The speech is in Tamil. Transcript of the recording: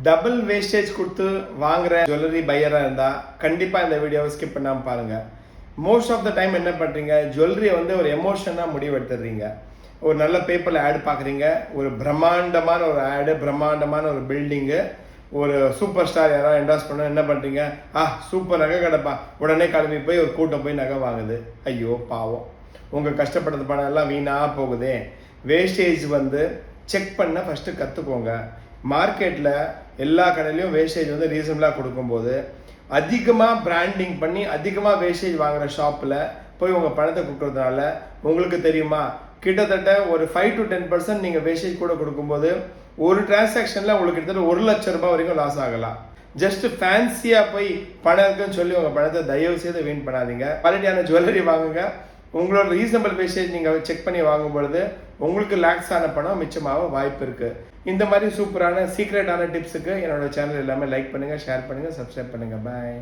டபுள் வேஸ்டேஜ் கொடுத்து வாங்குற ஜுவல்லரி பையராக இருந்தால் கண்டிப்பாக இந்த வீடியோவை ஸ்கிப் பண்ணாமல் பாருங்கள். மோஸ்ட் ஆஃப் த டைம் என்ன பண்ணுறீங்க, ஜுவல்லரியை வந்து ஒரு எமோஷனாக முடிவெடுத்துடுறீங்க. ஒரு நல்ல பேப்பரில் ஆடு பார்க்குறீங்க, ஒரு பிரம்மாண்டமான ஒரு ஆடு, பிரம்மாண்டமான ஒரு பில்டிங்கு, ஒரு சூப்பர் ஸ்டார் யாராவது என்டாஸ் பண்ண என்ன பண்ணுறீங்க, சூப்பர் நகை கடைப்பா, உடனே கிளம்பி போய் ஒரு கூட்டம் போய் நகை வாங்குது. ஐயோ பாவம், உங்கள் கஷ்டப்படுறது பணம் எல்லாம் வீணாக போகுதே. வேஸ்டேஜ் வந்து செக் பண்ண ஃபஸ்ட்டு கற்றுக்கோங்க. மார்க்கெட்டில் எல்லா கடையிலையும் வேஸ்டேஜ் வந்து ரீசனபிளாக கொடுக்கும்போது அதிகமாக பிராண்டிங் பண்ணி அதிகமாக வேஸ்டேஜ் வாங்குகிற ஷாப்பில் போய் உங்கள் பணத்தை கொடுக்குறதுனால உங்களுக்கு தெரியுமா, கிட்டத்தட்ட ஒரு 5 to 10% நீங்கள் வேஸ்டேஜ் கூட கொடுக்கும்போது ஒரு டிரான்சாக்ஷனில் உங்களுக்கு கிட்டத்தட்ட 1 லட்சம் ரூபாய் வரைக்கும் லாஸ் ஆகலாம். ஜஸ்ட் ஃபேன்சியாக போய் பணம் இருக்குன்னு சொல்லி உங்கள் பணத்தை தயவு செய்து வீண் பண்ணாதீங்க. குவாலிட்டியான ஜுவல்லரி வாங்குங்க. உங்களோட ரீசனபிள் வேஸ்டேஜ் நீங்கள் செக் பண்ணி வாங்கும் பொழுது உங்களுக்கு லேக்ஸான பணம் மிச்சமாக வாய்ப்பு இருக்குது. இந்த மாதிரி சூப்பரான சீக்ரெட்டான டிப்ஸுக்கு என்னோட சேனல் எல்லாமே லைக் பண்ணுங்கள், ஷேர் பண்ணுங்கள், சப்ஸ்கிரைப் பண்ணுங்கள். பாய்.